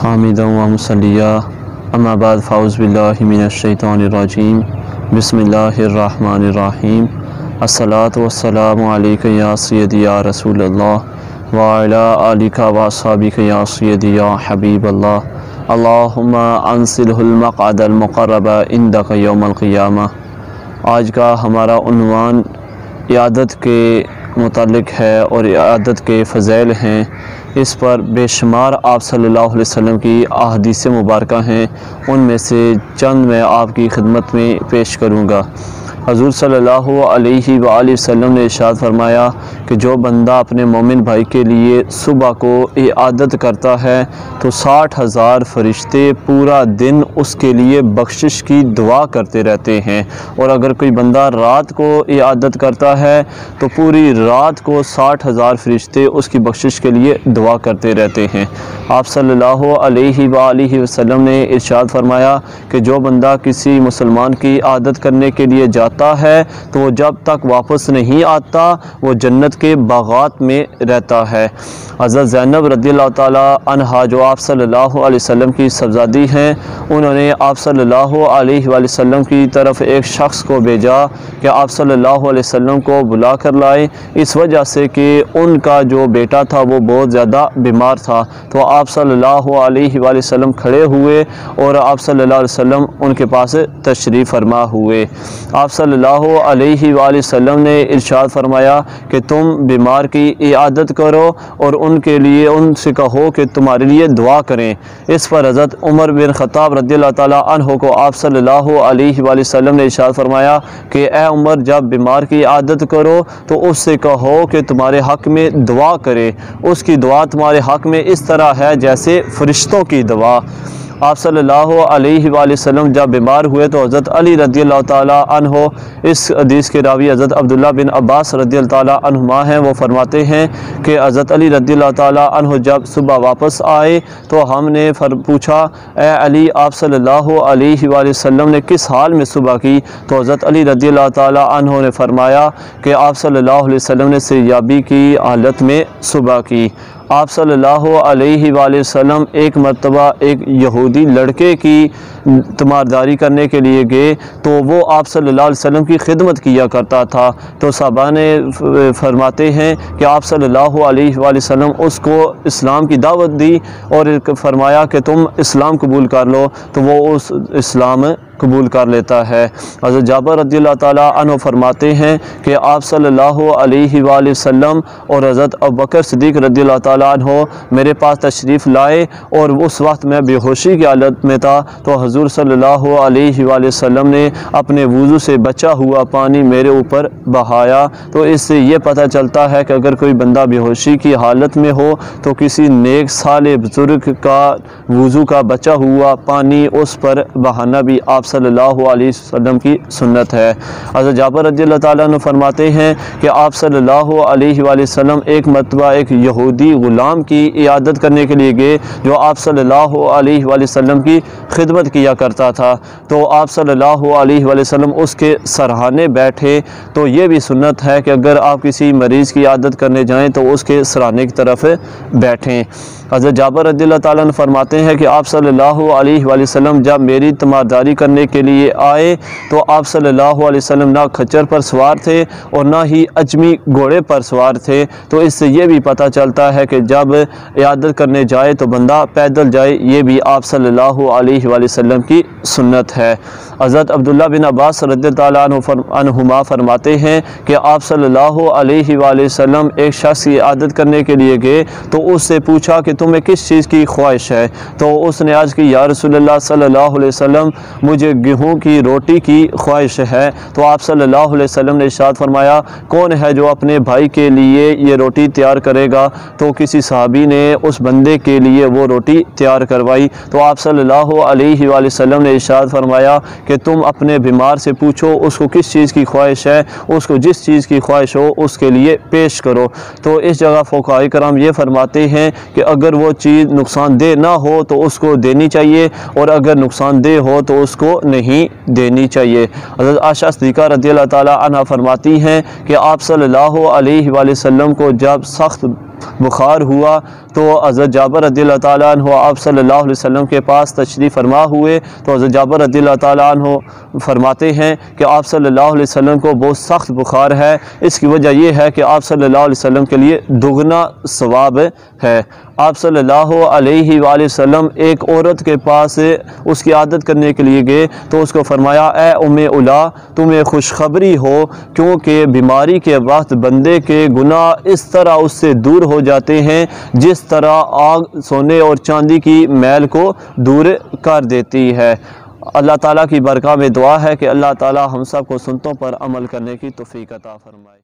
حامدا و مصلیہ اما بعد فاعوذ باللہ من الشیطان الرجیم بسم اللہ الرحمن الرحیم الصلاۃ والسلام علیک یا سیدی یا رسول اللہ وعلی آلک و اصحابک یا سیدی یا حبیب اللہ اللہم انزلہ المقعد المقرب عندک یوم القیامہ۔ آج کا ہمارا عنوان عیادت کے متعلق ہے اور عیادت کے فضائل ہیں۔ اس پر بے شمار آپ صلی اللہ علیہ وسلم کی احادیث مبارکہ ہیں، ان میں سے چند میں آپ کی خدمت میں پیش کروں گا۔ حضور صلی اللہ علیہ وآلہ وسلم نے ارشاد فرمایا کہ جو بندہ اپنے مومن بھائی کے لیے صبح کو عیادت کرتا ہے تو 60,000 فرشتے پورا دن اس کے لیے بخشش کی دعا کرتے رہتے ہیں، اور اگر کوئی بندہ رات کو عیادت کرتا ہے تو پوری رات کو 60,000 فرشتے اس کی بخشش کے لیے دعا کرتے رہتے ہیں۔ آپ صلی اللہ علیہ وآلہ وسلم نے ارشاد فرمایا کہ جو بندہ کسی مسلمان کی عیادت کرنے کے لیے جاتا ہے تو وہ جب تک واپس نہیں آتا وہ جنت کے باغات میں رہتا ہے۔ حضرت زینب رضی اللہ تعالی عنہا جو آپ صلی اللہ علیہ وسلم کی صاحبزادی ہیں، انہوں نے آپ صلی اللہ علیہ وآلہ وسلم کی طرف ایک شخص کو بھیجا کہ آپ صلی اللہ علیہ وسلم کو بلا کر لائے، اس وجہ سے کہ ان کا جو بیٹا تھا وہ بہت زیادہ بیمار تھا۔ تو آپ صلی اللہ علیہ وآلہ وسلم کھڑے ہوئے اور آپ صلی اللہ علیہ وسلم ان کے پاس تشریف فرما ہوئے۔ آپ صلی اللہ علیہ وآلہ وسلم نے ارشاد فرمایا کہ تم بیمار کی عیادت کرو اور ان کے لیے ان سے کہو کہ تمہارے لیے دعا کریں۔ اس پر حضرت عمر بن خطاب رضی اللہ تعالی عنہ کو آپ صلی اللہ علیہ وآلہ وسلم نے ارشاد فرمایا کہ اے عمر، جب بیمار کی عیادت کرو تو اس سے کہو کہ تمہارے حق میں دعا کرے، اس کی دعا تمہارے حق میں اس طرح ہے جیسے فرشتوں کی دعا۔ آپ صلی اللہ علیہ وآلہ وسلم جب بیمار ہوئے تو حضرت علی رضی اللہ تعالی عنہ، اس حدیث کے راوی حضرت عبداللہ بن عباس رضی اللہ تعالی عنہما ہیں، وہ فرماتے ہیں کہ حضرت علی رضی اللہ تعالی عنہ جب صبح واپس آئے تو ہم نے پوچھا اے علی، آپ صلی اللہ علیہ وآلہ وسلم نے کس حال میں صبح کی؟ تو حضرت علی رضی اللہ تعالی عنہ نے فرمایا کہ آپ صلی اللہ علیہ وسلم نے سیابی کی حالت میں صبح کی۔ آپ صلی اللہ علیہ وآلہ وسلم ایک مرتبہ ایک یہودی لڑکے کی تیمارداری کرنے کے لیے گئے تو وہ آپ صلی اللہ علیہ وسلم کی خدمت کیا کرتا تھا، تو صحابہ نے فرماتے ہیں کہ آپ صلی اللہ علیہ وآلہ وسلم اس کو اسلام کی دعوت دی اور فرمایا کہ تم اسلام قبول کر لو، تو وہ اس اسلام قبول کر لیتا ہے۔ حضرت جابر رضی اللہ تعالیٰ عنہ فرماتے ہیں کہ آپ صلی اللہ علیہ وآلہ وسلم اور حضرت ابوبکر صدیق رضی اللہ تعالیٰ عنہ میرے پاس تشریف لائے اور اس وقت میں بے ہوشی کی حالت میں تھا، تو حضور صلی اللہ علیہ وآلہ وسلم نے اپنے وضو سے بچا ہوا پانی میرے اوپر بہایا۔ تو اس سے یہ پتہ چلتا ہے کہ اگر کوئی بندہ بے ہوشی کی حالت میں ہو تو کسی نیک صالح بزرگ کا وضو کا بچا ہوا پانی اس پر بہانا بھی آپ صلی اللہ علیہ وسلم کی سنت ہے۔ حضرت جابر رضی اللہ تعالیٰ عنہ فرماتے ہیں کہ آپ صلی اللہ علیہ وآلہ وسلم ایک مرتبہ ایک یہودی غلام کی عیادت کرنے کے لیے گئے جو آپ صلی اللہ علیہ وآلہ وسلم کی خدمت کیا کرتا تھا، تو آپ صلی اللہ علیہ وآلہ وسلم اس کے سرہانے بیٹھے۔ تو یہ بھی سنت ہے کہ اگر آپ کسی مریض کی عیادت کرنے جائیں تو اس کے سرہانے کی طرف بیٹھیں۔ حضرت جابر رضی اللہ تعالیٰ عنہ فرماتے ہیں کہ آپ صلی اللہ علیہ وآلہ وسلم جب میری تیمارداری کرنے کے لیے آئے تو آپ صلی اللہ علیہ وسلم نہ کھچر پر سوار تھے اور نہ ہی اجمی گھوڑے پر سوار تھے، تو اس سے یہ بھی پتہ چلتا ہے کہ جب عیادت کرنے جائے تو بندہ پیدل جائے، یہ بھی آپ صلی اللہ علیہ وآلہ وسلم کی سنت ہے۔ حضرت عبداللہ بن عباس رضی اللہ عنہما فرماتے ہیں کہ آپ صلی اللہ علیہ وآلہ وسلم ایک شخص کی عیادت کرنے کے لیے گئے تو اس سے پوچھا کہ تمہیں کس چیز کی خواہش ہے؟ تو اس نے عرض کی یا رسول اللہ صلی اللہ علیہ وسلم، مجھے گیہوں کی روٹی کی خواہش ہے۔ تو آپ صلی اللہ علیہ وسلم نے ارشاد فرمایا کون ہے جو اپنے بھائی کے لیے یہ روٹی تیار کرے گا؟ تو کسی صحابی نے اس بندے کے لیے وہ روٹی تیار کروائی، تو آپ صلی اللہ علیہ وآلہ وسلم نے ارشاد فرمایا کہ تم اپنے بیمار سے پوچھو اس کو کس چیز کی خواہش ہے، اس کو جس چیز کی خواہش ہو اس کے لیے پیش کرو۔ تو اس جگہ فقہاء کرام یہ فرماتے ہیں کہ اگر وہ چیز نقصان دہ نہ ہو تو اس کو دینی چاہیے، اور اگر نقصان دہ ہو تو اس کو نہیں دینی چاہیے۔ حضرت عائشہ صدیقہ رضی اللہ تعالی عنہا فرماتی ہیں کہ آپ صلی اللہ علیہ وآلہ وسلم کو جب سخت بخار ہوا تو حضرت جابر رضی اللہ تعالیٰ عنہ آپ صلی اللہ علیہ وسلم کے پاس تشریف فرما ہوئے تو حضرت جابر رضی اللہ تعالیٰ عنہ فرماتے ہیں کہ آپ صلی اللہ علیہ وسلم کو بہت سخت بخار ہے، اس کی وجہ یہ ہے کہ آپ صلی اللہ علیہ وسلم کے لیے دگنا ثواب ہے۔ آپ صلی اللہ علیہ وآلہ وسلم ایک عورت کے پاس اس کی عادت کرنے کے لیے گئے تو اس کو فرمایا، اے ام علا تمہیں خوشخبری ہو، کیونکہ بیماری کے وقت بندے کے گناہ اس طرح اس سے دور ہو جاتے ہیں جس طرح آگ سونے اور چاندی کی میل کو دور کر دیتی ہے۔ اللہ تعالیٰ کی بارگاہ میں دعا ہے کہ اللہ تعالیٰ ہم سب کو سنتوں پر عمل کرنے کی توفیق عطا فرمائے۔